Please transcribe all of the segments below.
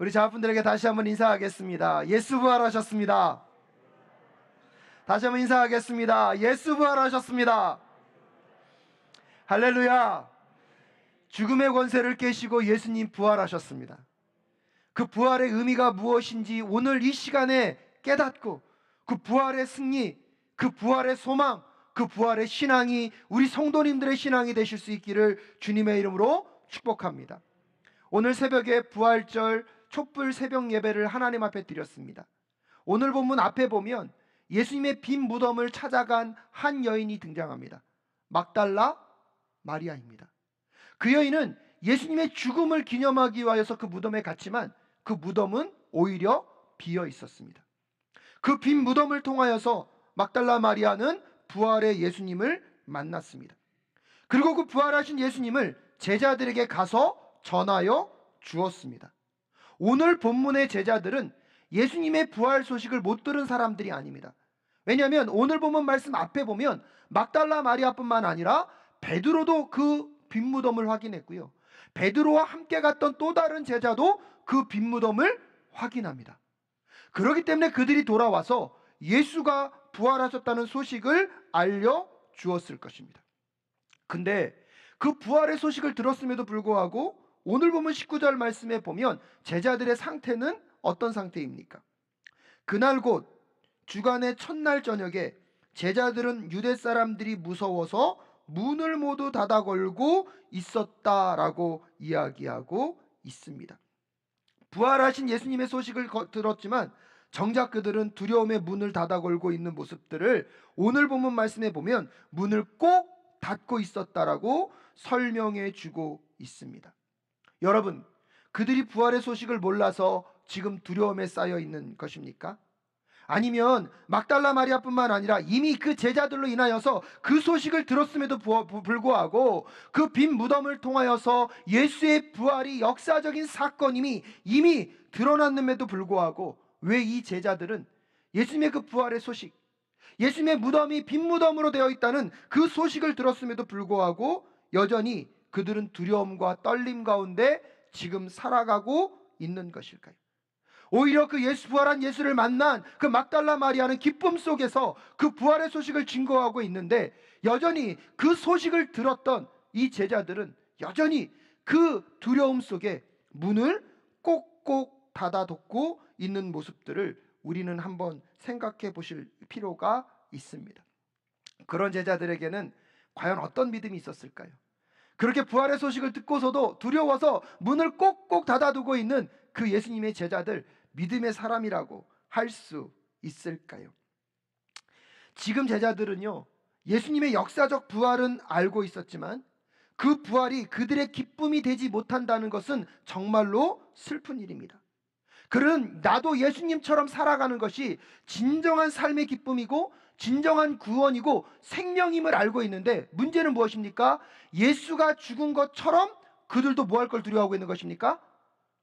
우리 자분들에게 다시 한번 인사하겠습니다. 예수 부활하셨습니다. 다시 한번 인사하겠습니다. 예수 부활하셨습니다. 할렐루야. 죽음의 권세를 깨시고 예수님 부활하셨습니다. 그 부활의 의미가 무엇인지 오늘 이 시간에 깨닫고 그 부활의 승리, 그 부활의 소망, 그 부활의 신앙이 우리 성도님들의 신앙이 되실 수 있기를 주님의 이름으로 축복합니다. 오늘 새벽에 부활절 촛불 새벽 예배를 하나님 앞에 드렸습니다. 오늘 본문 앞에 보면 예수님의 빈 무덤을 찾아간 한 여인이 등장합니다. 막달라 마리아입니다. 그 여인은 예수님의 죽음을 기념하기 위하여서 그 무덤에 갔지만 그 무덤은 오히려 비어 있었습니다. 그 빈 무덤을 통하여서 막달라 마리아는 부활의 예수님을 만났습니다. 그리고 그 부활하신 예수님을 제자들에게 가서 전하여 주었습니다. 오늘 본문의 제자들은 예수님의 부활 소식을 못 들은 사람들이 아닙니다. 왜냐하면 오늘 본문 말씀 앞에 보면 막달라 마리아뿐만 아니라 베드로도 그 빈 무덤을 확인했고요, 베드로와 함께 갔던 또 다른 제자도 그 빈 무덤을 확인합니다. 그렇기 때문에 그들이 돌아와서 예수가 부활하셨다는 소식을 알려주었을 것입니다. 근데 그 부활의 소식을 들었음에도 불구하고 오늘 보면 19절 말씀에 보면 제자들의 상태는 어떤 상태입니까? 그날 곧 주간의 첫날 저녁에 제자들은 유대 사람들이 무서워서 문을 모두 닫아 걸고 있었다라고 이야기하고 있습니다. 부활하신 예수님의 소식을 들었지만 정작 그들은 두려움에 문을 닫아 걸고 있는 모습들을 오늘 본문 말씀에 보면 문을 꼭 닫고 있었다라고 설명해 주고 있습니다. 여러분, 그들이 부활의 소식을 몰라서 지금 두려움에 쌓여 있는 것입니까? 아니면 막달라 마리아뿐만 아니라 이미 그 제자들로 인하여서 그 소식을 들었음에도 불구하고 그 빈 무덤을 통하여서 예수의 부활이 역사적인 사건임이 이미 드러났음에도 불구하고 왜 이 제자들은 예수님의 그 부활의 소식, 예수님의 무덤이 빈 무덤으로 되어 있다는 그 소식을 들었음에도 불구하고 여전히 그들은 두려움과 떨림 가운데 지금 살아가고 있는 것일까요? 오히려 그 부활한 예수를 만난 그 막달라 마리아는 기쁨 속에서 그 부활의 소식을 증거하고 있는데, 여전히 그 소식을 들었던 이 제자들은 여전히 그 두려움 속에 문을 꼭꼭 닫아뒀고 있는 모습들을 우리는 한번 생각해 보실 필요가 있습니다. 그런 제자들에게는 과연 어떤 믿음이 있었을까요? 그렇게 부활의 소식을 듣고서도 두려워서 문을 꼭꼭 닫아두고 있는 그 예수님의 제자들, 믿음의 사람이라고 할 수 있을까요? 지금 제자들은요, 예수님의 역사적 부활은 알고 있었지만 그 부활이 그들의 기쁨이 되지 못한다는 것은 정말로 슬픈 일입니다. 그는 나도 예수님처럼 살아가는 것이 진정한 삶의 기쁨이고 진정한 구원이고 생명임을 알고 있는데, 문제는 무엇입니까? 예수가 죽은 것처럼 그들도 뭐 할 걸 두려워하고 있는 것입니까?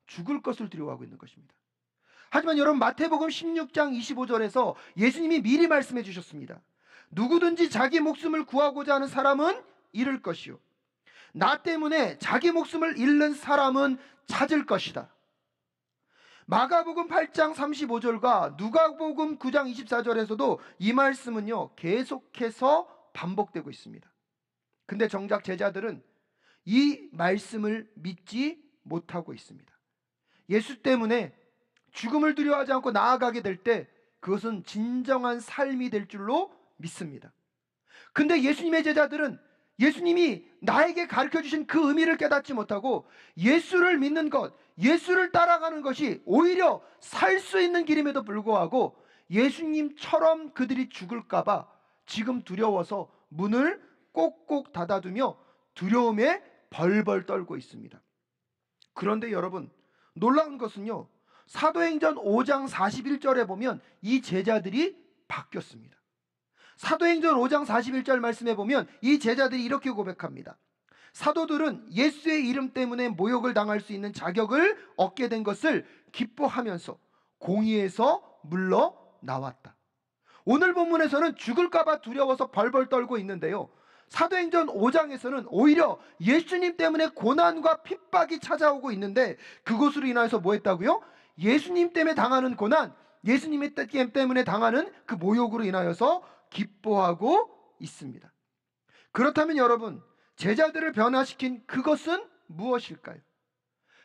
죽을 것을 두려워하고 있는 것입니다. 하지만 여러분, 마태복음 16장 25절에서 예수님이 미리 말씀해 주셨습니다. 누구든지 자기 목숨을 구하고자 하는 사람은 잃을 것이요, 나 때문에 자기 목숨을 잃는 사람은 찾을 것이다. 마가복음 8장 35절과 누가복음 9장 24절에서도 이 말씀은요, 계속해서 반복되고 있습니다. 근데 정작 제자들은 이 말씀을 믿지 못하고 있습니다. 예수 때문에 죽음을 두려워하지 않고 나아가게 될 때 그것은 진정한 삶이 될 줄로 믿습니다. 근데 예수님의 제자들은 예수님이 나에게 가르쳐 주신 그 의미를 깨닫지 못하고 예수를 믿는 것, 예수를 따라가는 것이 오히려 살 수 있는 길임에도 불구하고 예수님처럼 그들이 죽을까봐 지금 두려워서 문을 꼭꼭 닫아두며 두려움에 벌벌 떨고 있습니다. 그런데 여러분, 놀라운 것은요, 사도행전 5장 41절에 보면 이 제자들이 바뀌었습니다. 사도행전 5장 41절 말씀에 보면 이 제자들이 이렇게 고백합니다. 사도들은 예수의 이름 때문에 모욕을 당할 수 있는 자격을 얻게 된 것을 기뻐하면서 공의에서 물러나왔다. 오늘 본문에서는 죽을까 봐 두려워서 벌벌 떨고 있는데요, 사도행전 5장에서는 오히려 예수님 때문에 고난과 핍박이 찾아오고 있는데 그것으로 인하여서 뭐 했다고요? 예수님 때문에 당하는 고난, 예수님 때문에 당하는 그 모욕으로 인하여서 기뻐하고 있습니다. 그렇다면 여러분, 제자들을 변화시킨 그것은 무엇일까요?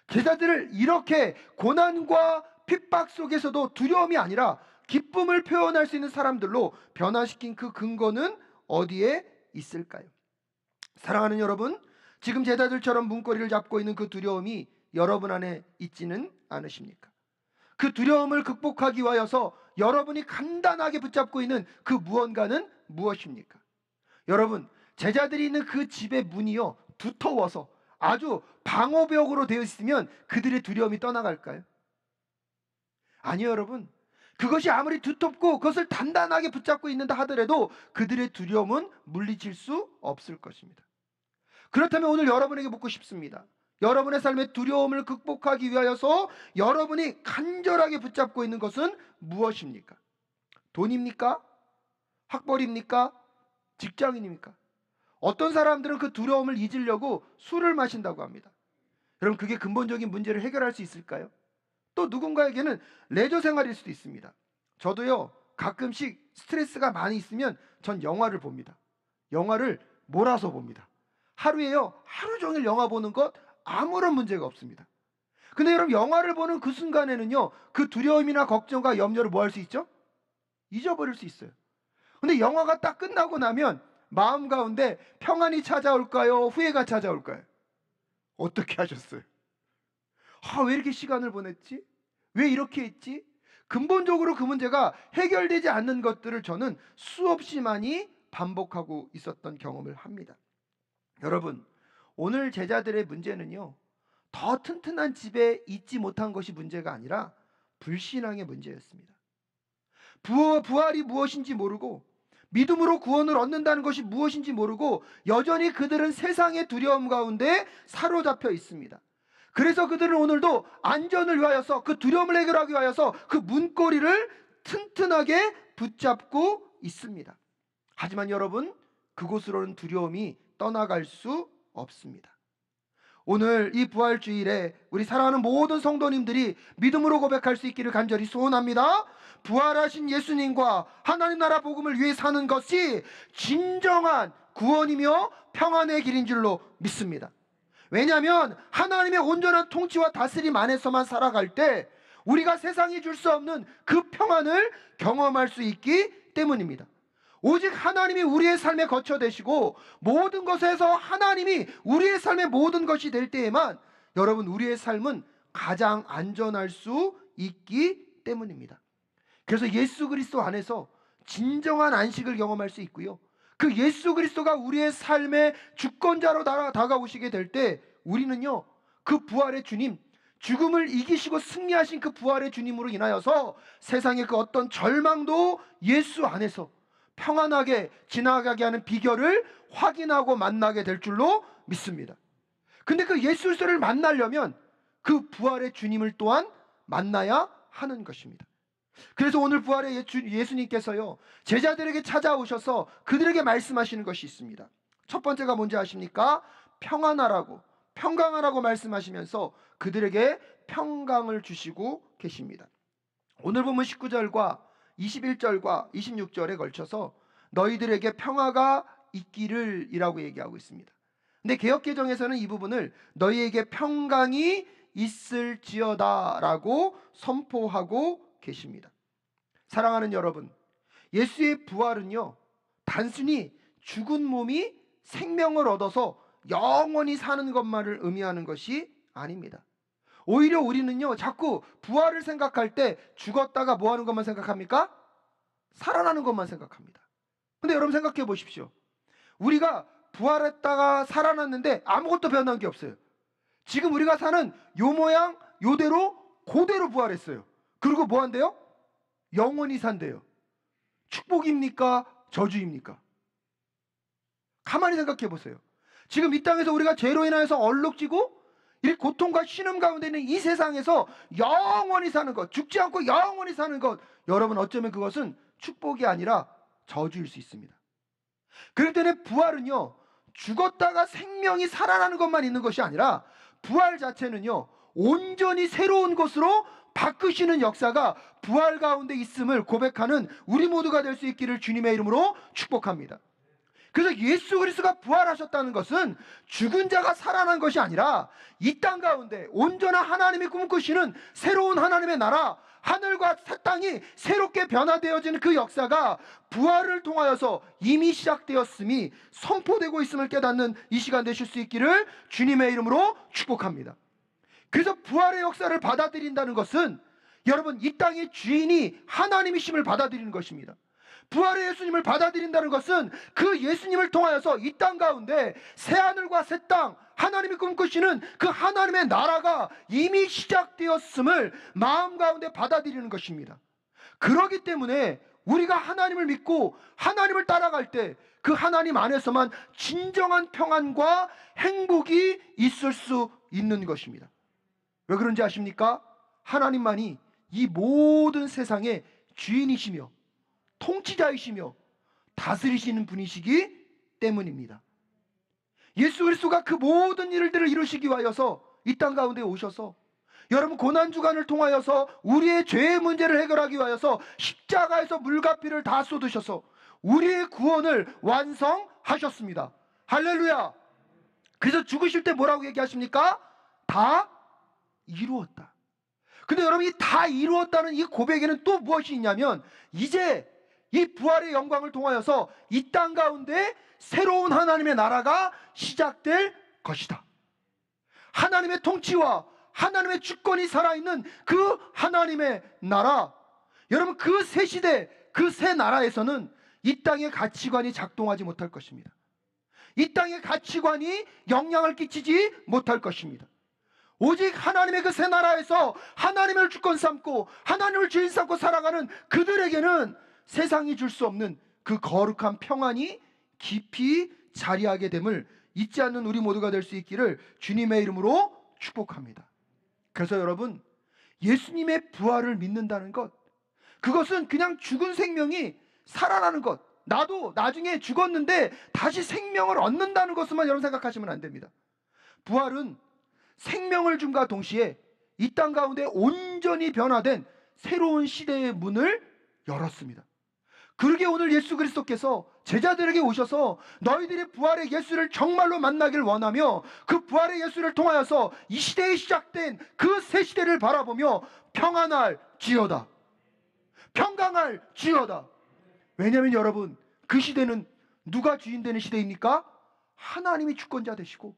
제자들을 이렇게 고난과 핍박 속에서도 두려움이 아니라 기쁨을 표현할 수 있는 사람들로 변화시킨 그 근거는 어디에 있을까요? 사랑하는 여러분, 지금 제자들처럼 문고리를 잡고 있는 그 두려움이 여러분 안에 있지는 않으십니까? 그 두려움을 극복하기 위하여서 여러분이 간단하게 붙잡고 있는 그 무언가는 무엇입니까? 여러분, 제자들이 있는 그 집의 문이요, 두터워서 아주 방어벽으로 되어 있으면 그들의 두려움이 떠나갈까요? 아니요, 여러분. 그것이 아무리 두텁고 그것을 단단하게 붙잡고 있는다 하더라도 그들의 두려움은 물리칠 수 없을 것입니다. 그렇다면 오늘 여러분에게 묻고 싶습니다. 여러분의 삶의 두려움을 극복하기 위하여서 여러분이 간절하게 붙잡고 있는 것은 무엇입니까? 돈입니까? 학벌입니까? 직장인입니까? 어떤 사람들은 그 두려움을 잊으려고 술을 마신다고 합니다. 여러분, 그게 근본적인 문제를 해결할 수 있을까요? 또 누군가에게는 레저 생활일 수도 있습니다. 저도요, 가끔씩 스트레스가 많이 있으면 전 영화를 봅니다. 영화를 몰아서 봅니다. 하루에요, 하루 종일 영화 보는 것 아무런 문제가 없습니다. 근데 여러분, 영화를 보는 그 순간에는요, 그 두려움이나 걱정과 염려를 뭐 할 수 있죠? 잊어버릴 수 있어요. 근데 영화가 딱 끝나고 나면 마음 가운데 평안이 찾아올까요? 후회가 찾아올까요? 어떻게 하셨어요? 왜 이렇게 시간을 보냈지? 왜 이렇게 했지? 근본적으로 그 문제가 해결되지 않는 것들을 저는 수없이 많이 반복하고 있었던 경험을 합니다. 여러분, 오늘 제자들의 문제는요, 더 튼튼한 집에 있지 못한 것이 문제가 아니라 불신앙의 문제였습니다. 부활이 무엇인지 모르고 믿음으로 구원을 얻는다는 것이 무엇인지 모르고 여전히 그들은 세상의 두려움 가운데 사로잡혀 있습니다. 그래서 그들은 오늘도 안전을 위하여서, 그 두려움을 해결하기 위하여서 그 문고리를 튼튼하게 붙잡고 있습니다. 하지만 여러분, 그곳으로는 두려움이 떠나갈 수 없습니다. 오늘 이 부활주일에 우리 사랑하는 모든 성도님들이 믿음으로 고백할 수 있기를 간절히 소원합니다. 부활하신 예수님과 하나님 나라 복음을 위해 사는 것이 진정한 구원이며 평안의 길인 줄로 믿습니다. 왜냐하면 하나님의 온전한 통치와 다스림 안에서만 살아갈 때 우리가 세상이 줄 수 없는 그 평안을 경험할 수 있기 때문입니다. 오직 하나님이 우리의 삶의 거처 되시고 모든 것에서 하나님이 우리의 삶의 모든 것이 될 때에만 여러분, 우리의 삶은 가장 안전할 수 있기 때문입니다. 그래서 예수 그리스도 안에서 진정한 안식을 경험할 수 있고요, 그 예수 그리스도가 우리의 삶의 주권자로 다가오시게 될 때 우리는요, 그 부활의 주님, 죽음을 이기시고 승리하신 그 부활의 주님으로 인하여서 세상의 그 어떤 절망도 예수 안에서 평안하게 지나가게 하는 비결을 확인하고 만나게 될 줄로 믿습니다. 근데 그 예수 그리스도를 만나려면 그 부활의 주님을 또한 만나야 하는 것입니다. 그래서 오늘 부활의 예수님께서요, 제자들에게 찾아오셔서 그들에게 말씀하시는 것이 있습니다. 첫 번째가 뭔지 아십니까? 평안하라고, 평강하라고 말씀하시면서 그들에게 평강을 주시고 계십니다. 오늘 보면 19절과 21절과 26절에 걸쳐서 너희들에게 평화가 있기를 이라고 얘기하고 있습니다. 근데 개역개정에서는 이 부분을 너희에게 평강이 있을지어다 라고 선포하고 계십니다. 사랑하는 여러분, 예수의 부활은요, 단순히 죽은 몸이 생명을 얻어서 영원히 사는 것만을 의미하는 것이 아닙니다. 오히려 우리는요, 자꾸 부활을 생각할 때 죽었다가 뭐 하는 것만 생각합니까? 살아나는 것만 생각합니다. 근데 여러분 생각해 보십시오. 우리가 부활했다가 살아났는데 아무것도 변한 게 없어요. 지금 우리가 사는 요 모양 요대로 그대로 부활했어요. 그리고 뭐 한대요? 영원히 산대요. 축복입니까? 저주입니까? 가만히 생각해 보세요. 지금 이 땅에서 우리가 죄로 인하여서 얼룩지고 이 고통과 신음 가운데 있는 이 세상에서 영원히 사는 것, 죽지 않고 영원히 사는 것, 여러분 어쩌면 그것은 축복이 아니라 저주일 수 있습니다. 그렇기 때문에 부활은요, 죽었다가 생명이 살아나는 것만 있는 것이 아니라 부활 자체는요, 온전히 새로운 것으로 바꾸시는 역사가 부활 가운데 있음을 고백하는 우리 모두가 될 수 있기를 주님의 이름으로 축복합니다. 그래서 예수 그리스도가 부활하셨다는 것은 죽은 자가 살아난 것이 아니라 이 땅 가운데 온전한 하나님이 꿈꾸시는 새로운 하나님의 나라, 하늘과 새 땅이 새롭게 변화되어지는 그 역사가 부활을 통하여서 이미 시작되었음이 선포되고 있음을 깨닫는 이 시간 되실 수 있기를 주님의 이름으로 축복합니다. 그래서 부활의 역사를 받아들인다는 것은 여러분, 이 땅의 주인이 하나님이심을 받아들이는 것입니다. 부활의 예수님을 받아들인다는 것은 그 예수님을 통하여서 이 땅 가운데 새하늘과 새 땅, 하나님이 꿈꾸시는 그 하나님의 나라가 이미 시작되었음을 마음 가운데 받아들이는 것입니다. 그렇기 때문에 우리가 하나님을 믿고 하나님을 따라갈 때 그 하나님 안에서만 진정한 평안과 행복이 있을 수 있는 것입니다. 왜 그런지 아십니까? 하나님만이 이 모든 세상의 주인이시며 통치자이시며 다스리시는 분이시기 때문입니다. 예수 그리스도가 그 모든 일들을 이루시기 위하여서 이 땅 가운데 오셔서 여러분, 고난주간을 통하여서 우리의 죄의 문제를 해결하기 위하여서 십자가에서 물과 피를 다 쏟으셔서 우리의 구원을 완성하셨습니다. 할렐루야. 그래서 죽으실 때 뭐라고 얘기하십니까? 다 이루었다. 근데 여러분, 이 다 이루었다는 이 고백에는 또 무엇이 있냐면, 이제 이 부활의 영광을 통하여서 이 땅 가운데 새로운 하나님의 나라가 시작될 것이다. 하나님의 통치와 하나님의 주권이 살아있는 그 하나님의 나라, 여러분, 그 새 시대, 그 새 나라에서는 이 땅의 가치관이 작동하지 못할 것입니다. 이 땅의 가치관이 영향을 끼치지 못할 것입니다. 오직 하나님의 그 새 나라에서 하나님을 주권 삼고 하나님을 주인 삼고 살아가는 그들에게는 세상이 줄 수 없는 그 거룩한 평안이 깊이 자리하게 됨을 잊지 않는 우리 모두가 될 수 있기를 주님의 이름으로 축복합니다. 그래서 여러분, 예수님의 부활을 믿는다는 것, 그것은 그냥 죽은 생명이 살아나는 것, 나도 나중에 죽었는데 다시 생명을 얻는다는 것만 여러분 생각하시면 안 됩니다. 부활은 생명을 줌과 동시에 이 땅 가운데 온전히 변화된 새로운 시대의 문을 열었습니다. 그러게 오늘 예수 그리스도께서 제자들에게 오셔서 너희들이 부활의 예수를 정말로 만나길 원하며 그 부활의 예수를 통하여서 이 시대에 시작된 그 새 시대를 바라보며 평안할 지어다, 평강할 지어다. 왜냐하면 여러분, 그 시대는 누가 주인 되는 시대입니까? 하나님이 주권자 되시고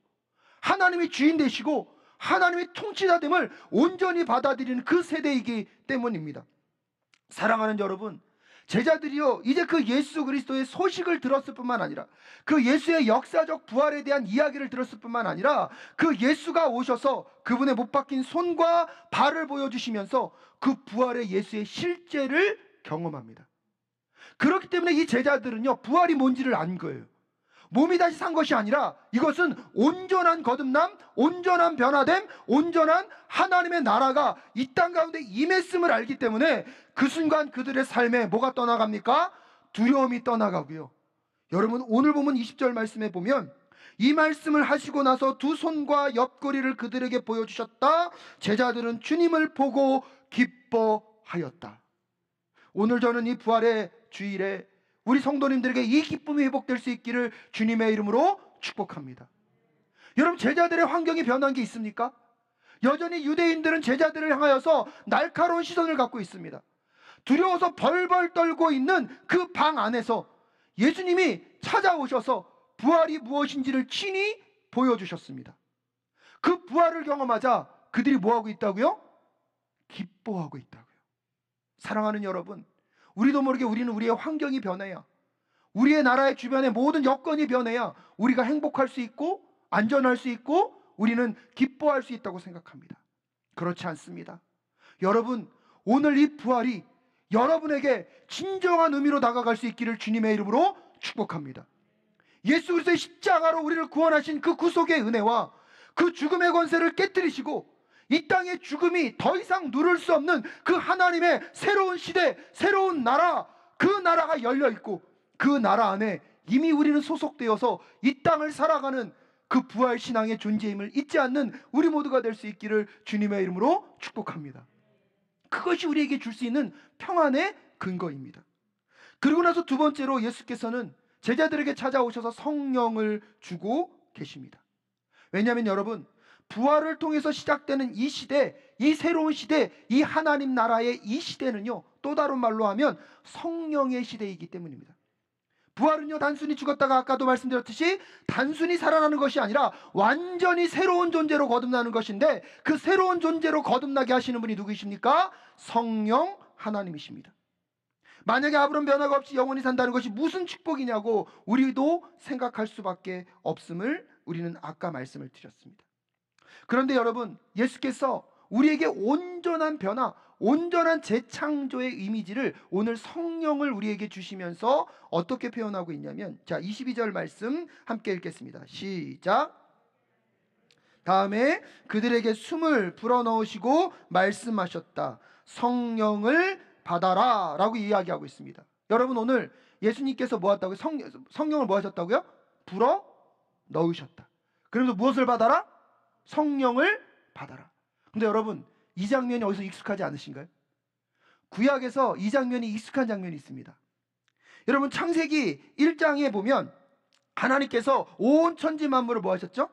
하나님이 주인 되시고 하나님의 통치자됨을 온전히 받아들이는 그 세대이기 때문입니다. 사랑하는 여러분, 제자들이요, 이제 그 예수 그리스도의 소식을 들었을 뿐만 아니라 그 예수의 역사적 부활에 대한 이야기를 들었을 뿐만 아니라 그 예수가 오셔서 그분의 못 박힌 손과 발을 보여주시면서 그 부활의 예수의 실제를 경험합니다. 그렇기 때문에 이 제자들은요, 부활이 뭔지를 안 거예요. 몸이 다시 산 것이 아니라 이것은 온전한 거듭남, 온전한 변화됨, 온전한 하나님의 나라가 이 땅 가운데 임했음을 알기 때문에 그 순간 그들의 삶에 뭐가 떠나갑니까? 두려움이 떠나가고요. 여러분, 오늘 보면 20절 말씀에 보면 이 말씀을 하시고 나서 두 손과 옆구리를 그들에게 보여주셨다. 제자들은 주님을 보고 기뻐하였다. 오늘 저는 이 부활의 주일에 우리 성도님들에게 이 기쁨이 회복될 수 있기를 주님의 이름으로 축복합니다. 여러분, 제자들의 환경이 변한 게 있습니까? 여전히 유대인들은 제자들을 향하여서 날카로운 시선을 갖고 있습니다. 두려워서 벌벌 떨고 있는 그 방 안에서 예수님이 찾아오셔서 부활이 무엇인지를 친히 보여주셨습니다. 그 부활을 경험하자 그들이 뭐하고 있다고요? 기뻐하고 있다고요. 사랑하는 여러분, 우리도 모르게 우리는 우리의 환경이 변해야, 우리의 나라의 주변의 모든 여건이 변해야 우리가 행복할 수 있고 안전할 수 있고 우리는 기뻐할 수 있다고 생각합니다. 그렇지 않습니다. 여러분, 오늘 이 부활이 여러분에게 진정한 의미로 다가갈 수 있기를 주님의 이름으로 축복합니다. 예수 그리스도의 십자가로 우리를 구원하신 그 구속의 은혜와 그 죽음의 권세를 깨뜨리시고 이 땅의 죽음이 더 이상 누를 수 없는 그 하나님의 새로운 시대, 새로운 나라, 그 나라가 열려있고 그 나라 안에 이미 우리는 소속되어서 이 땅을 살아가는 그 부활 신앙의 존재임을 잊지 않는 우리 모두가 될 수 있기를 주님의 이름으로 축복합니다. 그것이 우리에게 줄 수 있는 평안의 근거입니다. 그리고 나서 두 번째로 예수께서는 제자들에게 찾아오셔서 성령을 주고 계십니다. 왜냐하면 여러분, 부활을 통해서 시작되는 이 시대, 이 새로운 시대, 이 하나님 나라의 이 시대는요, 또 다른 말로 하면 성령의 시대이기 때문입니다. 부활은요, 단순히 죽었다가 아까도 말씀드렸듯이 단순히 살아나는 것이 아니라 완전히 새로운 존재로 거듭나는 것인데, 그 새로운 존재로 거듭나게 하시는 분이 누구이십니까? 성령 하나님이십니다. 만약에 아무런 변화가 없이 영원히 산다는 것이 무슨 축복이냐고 우리도 생각할 수밖에 없음을 우리는 아까 말씀을 드렸습니다. 그런데 여러분, 예수께서 우리에게 온전한 변화, 온전한 재창조의 이미지를 오늘 성령을 우리에게 주시면서 어떻게 표현하고 있냐면, 자, 22절 말씀 함께 읽겠습니다. 시작. 다음에 그들에게 숨을 불어넣으시고 말씀하셨다. 성령을 받아라 라고 이야기하고 있습니다. 여러분, 오늘 예수님께서 뭐 하셨다고요? 성령을 뭐 하셨다고요? 불어 넣으셨다. 그러면서 무엇을 받아라? 성령을 받아라. 근데 여러분, 이 장면이 어디서 익숙하지 않으신가요? 구약에서 이 장면이 익숙한 장면이 있습니다. 여러분, 창세기 1장에 보면 하나님께서 온 천지 만물을 뭐 하셨죠?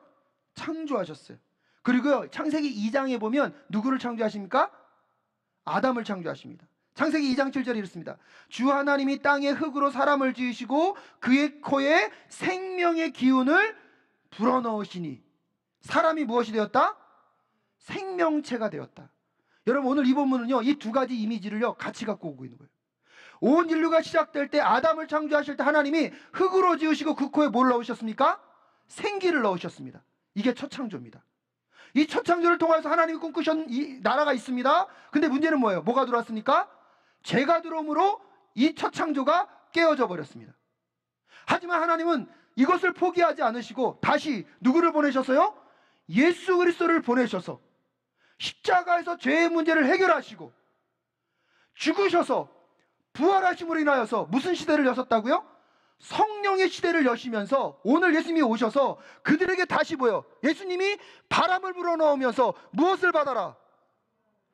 창조하셨어요. 그리고 창세기 2장에 보면 누구를 창조하십니까? 아담을 창조하십니다. 창세기 2장 7절에 이렇습니다. 주 하나님이 땅의 흙으로 사람을 지으시고 그의 코에 생명의 기운을 불어넣으시니 사람이 무엇이 되었다? 생명체가 되었다. 여러분, 오늘 이 본문은요, 이 두 가지 이미지를요 같이 갖고 오고 있는 거예요. 온 인류가 시작될 때, 아담을 창조하실 때 하나님이 흙으로 지으시고 그 코에 뭘 넣으셨습니까? 생기를 넣으셨습니다. 이게 첫 창조입니다. 이 첫 창조를 통해서 하나님이 꿈꾸신 이 나라가 있습니다. 근데 문제는 뭐예요? 뭐가 들어왔습니까? 죄가 들어옴으로 이 첫 창조가 깨어져 버렸습니다. 하지만 하나님은 이것을 포기하지 않으시고 다시 누구를 보내셨어요? 예수 그리스도를 보내셔서 십자가에서 죄의 문제를 해결하시고 죽으셔서 부활하심으로 인하여서 무슨 시대를 여셨다고요? 성령의 시대를 여시면서 오늘 예수님이 오셔서 그들에게 다시 보여, 예수님이 바람을 불어넣으면서 무엇을 받아라?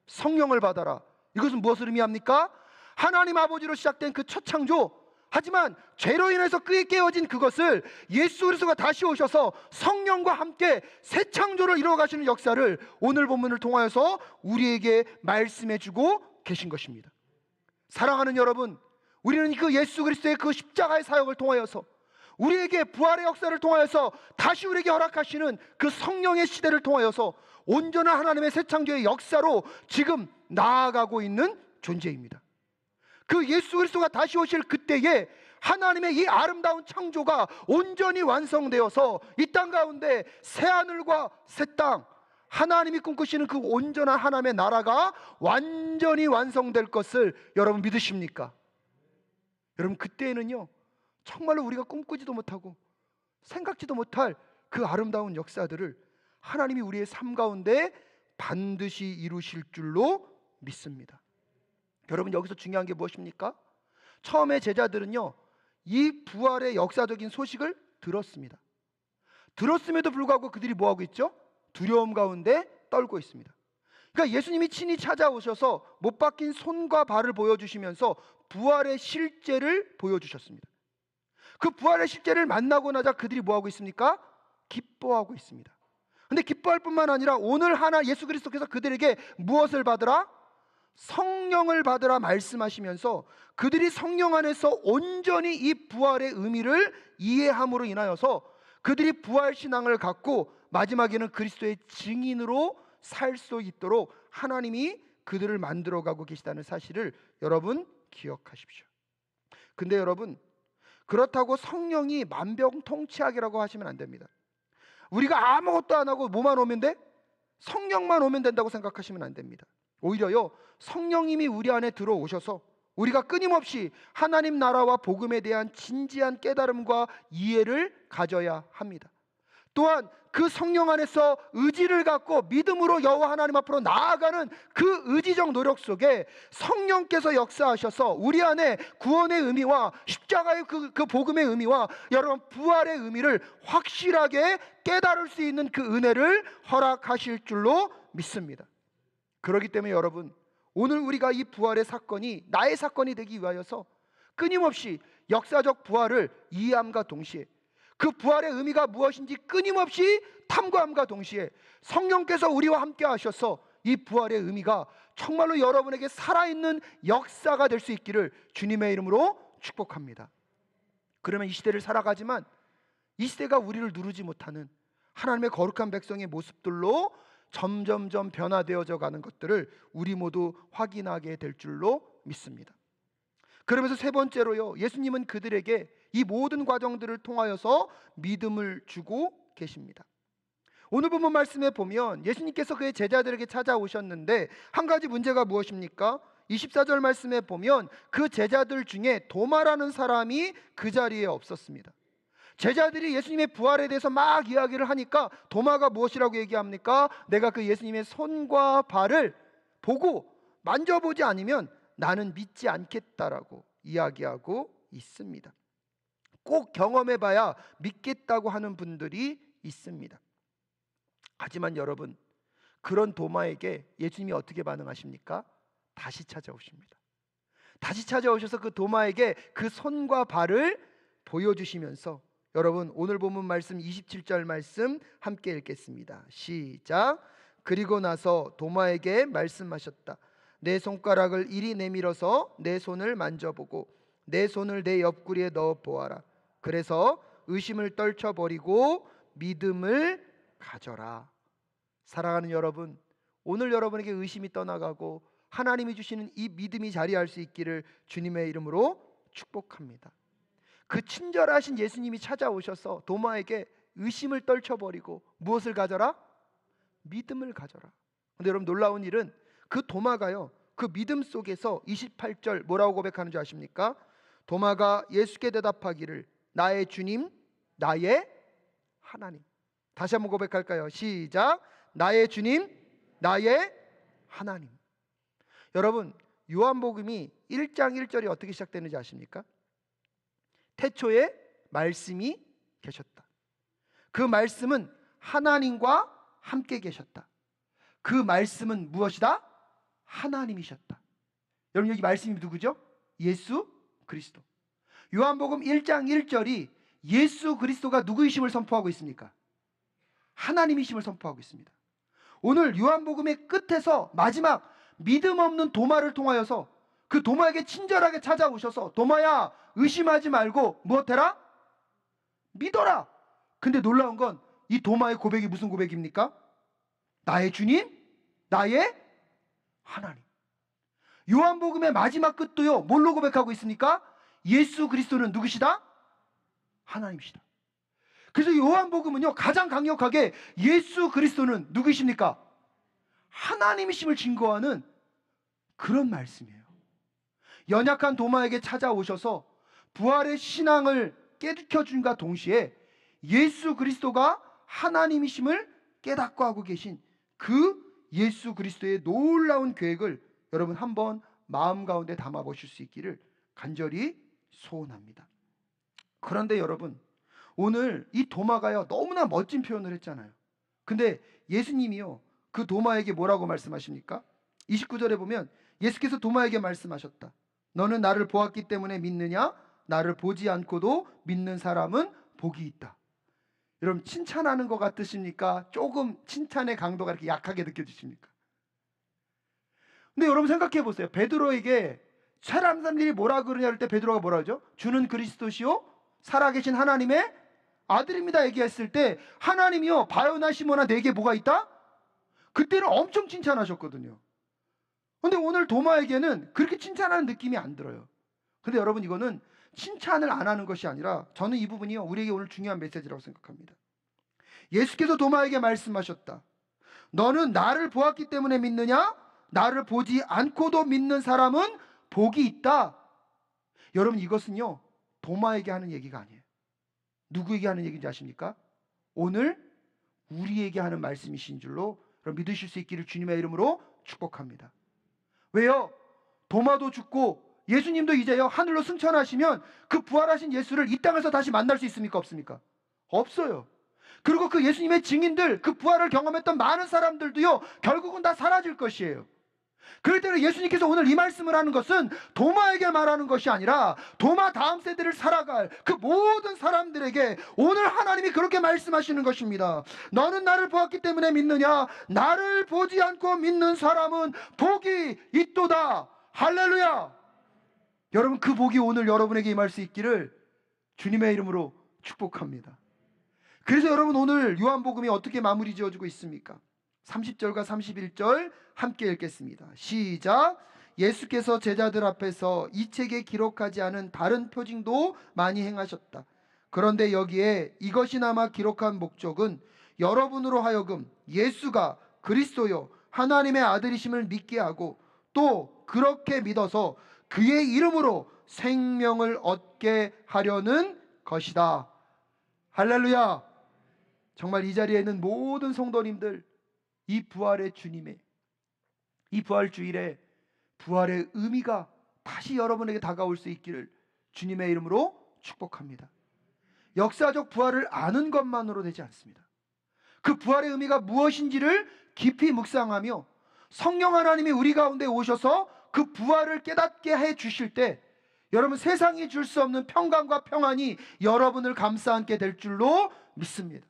성령을 받아라. 이것은 무엇을 의미합니까? 하나님 아버지로 시작된 그 첫 창조, 하지만 죄로 인해서 깨어진 그것을 예수 그리스도가 다시 오셔서 성령과 함께 새 창조를 이루어 가시는 역사를 오늘 본문을 통하여서 우리에게 말씀해 주고 계신 것입니다. 사랑하는 여러분, 우리는 그 예수 그리스도의 그 십자가의 사역을 통하여서 우리에게 부활의 역사를 통하여서 다시 우리에게 허락하시는 그 성령의 시대를 통하여서 온전한 하나님의 새 창조의 역사로 지금 나아가고 있는 존재입니다. 그 예수 그리스도가 다시 오실 그때에 하나님의 이 아름다운 창조가 온전히 완성되어서 이 땅 가운데 새 하늘과 새 땅, 하나님이 꿈꾸시는 그 온전한 하나님의 나라가 완전히 완성될 것을 여러분 믿으십니까? 여러분, 그때에는요 정말로 우리가 꿈꾸지도 못하고 생각지도 못할 그 아름다운 역사들을 하나님이 우리의 삶 가운데 반드시 이루실 줄로 믿습니다. 여러분, 여기서 중요한 게 무엇입니까? 처음에 제자들은요 이 부활의 역사적인 소식을 들었습니다. 들었음에도 불구하고 그들이 뭐하고 있죠? 두려움 가운데 떨고 있습니다. 그러니까 예수님이 친히 찾아오셔서 못 박힌 손과 발을 보여주시면서 부활의 실제를 보여주셨습니다. 그 부활의 실제를 만나고 나자 그들이 뭐하고 있습니까? 기뻐하고 있습니다. 근데 기뻐할 뿐만 아니라 오늘 하나 예수 그리스도께서 그들에게 무엇을 받으라? 성령을 받으라 말씀하시면서 그들이 성령 안에서 온전히 이 부활의 의미를 이해함으로 인하여서 그들이 부활 신앙을 갖고 마지막에는 그리스도의 증인으로 살 수 있도록 하나님이 그들을 만들어가고 계시다는 사실을 여러분 기억하십시오. 근데 여러분, 그렇다고 성령이 만병통치약이라고 하시면 안 됩니다. 우리가 아무것도 안 하고 뭐만 오면 돼? 성령만 오면 된다고 생각하시면 안 됩니다. 오히려요, 성령님이 우리 안에 들어오셔서 우리가 끊임없이 하나님 나라와 복음에 대한 진지한 깨달음과 이해를 가져야 합니다. 또한 그 성령 안에서 의지를 갖고 믿음으로 여호와 하나님 앞으로 나아가는 그 의지적 노력 속에 성령께서 역사하셔서 우리 안에 구원의 의미와 십자가의 그 복음의 의미와 여러분 부활의 의미를 확실하게 깨달을 수 있는 그 은혜를 허락하실 줄로 믿습니다. 그렇기 때문에 여러분, 오늘 우리가 이 부활의 사건이 나의 사건이 되기 위하여서 끊임없이 역사적 부활을 이해함과 동시에 그 부활의 의미가 무엇인지 끊임없이 탐구함과 동시에 성령께서 우리와 함께 하셔서 이 부활의 의미가 정말로 여러분에게 살아있는 역사가 될 수 있기를 주님의 이름으로 축복합니다. 그러면 이 시대를 살아가지만 이 시대가 우리를 누르지 못하는 하나님의 거룩한 백성의 모습들로 점점점 변화되어져 가는 것들을 우리 모두 확인하게 될 줄로 믿습니다. 그러면서 세 번째로요, 예수님은 그들에게 이 모든 과정들을 통하여서 믿음을 주고 계십니다. 오늘 본문 말씀에 보면 예수님께서 그의 제자들에게 찾아오셨는데 한 가지 문제가 무엇입니까? 24절 말씀에 보면 그 제자들 중에 도마라는 사람이 그 자리에 없었습니다. 제자들이 예수님의 부활에 대해서 막 이야기를 하니까 도마가 무엇이라고 얘기합니까? 내가 그 예수님의 손과 발을 보고 만져보지 않으면 나는 믿지 않겠다라고 이야기하고 있습니다. 꼭 경험해봐야 믿겠다고 하는 분들이 있습니다. 하지만 여러분, 그런 도마에게 예수님이 어떻게 반응하십니까? 다시 찾아오십니다. 다시 찾아오셔서 그 도마에게 그 손과 발을 보여주시면서 여러분 오늘 본문 말씀 27절 말씀 함께 읽겠습니다. 시작. 그리고 나서 도마에게 말씀하셨다. 내 손가락을 이리 내밀어서 내 손을 만져보고 내 손을 내 옆구리에 넣어 보아라. 그래서 의심을 떨쳐버리고 믿음을 가져라. 사랑하는 여러분, 오늘 여러분에게 의심이 떠나가고 하나님이 주시는 이 믿음이 자리할 수 있기를 주님의 이름으로 축복합니다. 그 친절하신 예수님이 찾아오셔서 도마에게 의심을 떨쳐버리고 무엇을 가져라? 믿음을 가져라. 근데 여러분 놀라운 일은 그 도마가요, 그 믿음 속에서 28절 뭐라고 고백하는 줄 아십니까? 도마가 예수께 대답하기를 나의 주님, 나의 하나님. 다시 한번 고백할까요? 시작. 나의 주님, 나의 하나님. 여러분 요한복음이 1장 1절이 어떻게 시작되는지 아십니까? 태초에 말씀이 계셨다. 그 말씀은 하나님과 함께 계셨다. 그 말씀은 무엇이다? 하나님이셨다. 여러분 여기 말씀이 누구죠? 예수 그리스도. 요한복음 1장 1절이 예수 그리스도가 누구이심을 선포하고 있습니까? 하나님이심을 선포하고 있습니다. 오늘 요한복음의 끝에서 마지막 믿음 없는 도마를 통하여서 그 도마에게 친절하게 찾아오셔서 도마야 의심하지 말고 무엇해라? 믿어라. 근데 놀라운 건 이 도마의 고백이 무슨 고백입니까? 나의 주님, 나의 하나님. 요한복음의 마지막 끝도요 뭘로 고백하고 있습니까? 예수 그리스도는 누구시다? 하나님이시다. 그래서 요한복음은요 가장 강력하게 예수 그리스도는 누구이십니까? 하나님이심을 증거하는 그런 말씀이에요. 연약한 도마에게 찾아오셔서 부활의 신앙을 깨닫혀준과 동시에 예수 그리스도가 하나님이심을 깨닫고 하고 계신 그 예수 그리스도의 놀라운 계획을 여러분 한번 마음 가운데 담아보실 수 있기를 간절히 소원합니다. 그런데 여러분 오늘 이 도마가요 너무나 멋진 표현을 했잖아요. 근데 예수님이요 그 도마에게 뭐라고 말씀하십니까? 29절에 보면 예수께서 도마에게 말씀하셨다. 너는 나를 보았기 때문에 믿느냐? 나를 보지 않고도 믿는 사람은 복이 있다. 여러분 칭찬하는 것 같으십니까? 조금 칭찬의 강도가 이렇게 약하게 느껴지십니까? 근데 여러분 생각해 보세요. 베드로에게 사람들이 뭐라 그러냐 할 때 베드로가 뭐라 하죠? 주는 그리스도시요 살아계신 하나님의 아들입니다 얘기했을 때 하나님이요 바요나 시모나 내게 뭐가 있다? 그때는 엄청 칭찬하셨거든요. 근데 오늘 도마에게는 그렇게 칭찬하는 느낌이 안 들어요. 근데 여러분 이거는 칭찬을 안 하는 것이 아니라 저는 이 부분이요 우리에게 오늘 중요한 메시지라고 생각합니다. 예수께서 도마에게 말씀하셨다. 너는 나를 보았기 때문에 믿느냐? 나를 보지 않고도 믿는 사람은 복이 있다. 여러분 이것은요 도마에게 하는 얘기가 아니에요. 누구에게 하는 얘기인지 아십니까? 오늘 우리에게 하는 말씀이신 줄로 믿으실 수 있기를 주님의 이름으로 축복합니다. 왜요? 도마도 죽고 예수님도 이제요 하늘로 승천하시면 그 부활하신 예수를 이 땅에서 다시 만날 수 있습니까? 없습니까? 없어요. 그리고 그 예수님의 증인들, 그 부활을 경험했던 많은 사람들도요 결국은 다 사라질 것이에요. 그렇기 때문에 예수님께서 오늘 이 말씀을 하는 것은 도마에게 말하는 것이 아니라 도마 다음 세대를 살아갈 그 모든 사람들에게 오늘 하나님이 그렇게 말씀하시는 것입니다. 너는 나를 보았기 때문에 믿느냐? 나를 보지 않고 믿는 사람은 복이 있도다. 할렐루야. 여러분, 그 복이 오늘 여러분에게 임할 수 있기를 주님의 이름으로 축복합니다. 그래서 여러분, 오늘 요한복음이 어떻게 마무리 지어지고 있습니까? 30절과 31절 함께 읽겠습니다. 시작. 예수께서 제자들 앞에서 이 책에 기록하지 않은 다른 표징도 많이 행하셨다. 그런데 여기에 이것이나마 기록한 목적은 여러분으로 하여금 예수가 그리스도요 하나님의 아들이심을 믿게 하고 또 그렇게 믿어서 그의 이름으로 생명을 얻게 하려는 것이다. 할렐루야. 정말 이 자리에 있는 모든 성도님들, 이 부활의 주님의 이 부활 주일에 부활의 의미가 다시 여러분에게 다가올 수 있기를 주님의 이름으로 축복합니다. 역사적 부활을 아는 것만으로 되지 않습니다. 그 부활의 의미가 무엇인지를 깊이 묵상하며 성령 하나님이 우리 가운데 오셔서 그 부활을 깨닫게 해 주실 때 여러분, 세상이 줄 수 없는 평강과 평안이 여러분을 감싸 안게 될 줄로 믿습니다.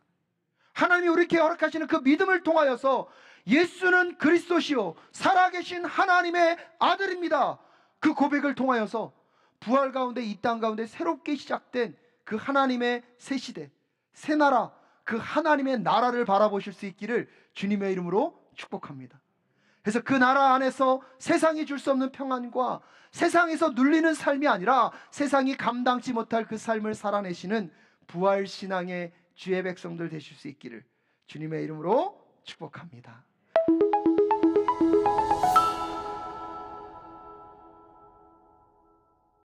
하나님이 우리에게 허락하시는 그 믿음을 통하여서 예수는 그리스도시요 살아계신 하나님의 아들입니다. 그 고백을 통하여서 부활 가운데 이 땅 가운데 새롭게 시작된 그 하나님의 새 시대, 새 나라, 그 하나님의 나라를 바라보실 수 있기를 주님의 이름으로 축복합니다. 그래서 그 나라 안에서 세상이 줄 수 없는 평안과 세상에서 눌리는 삶이 아니라 세상이 감당치 못할 그 삶을 살아내시는 부활신앙의 주의 백성들 되실 수 있기를 주님의 이름으로 축복합니다.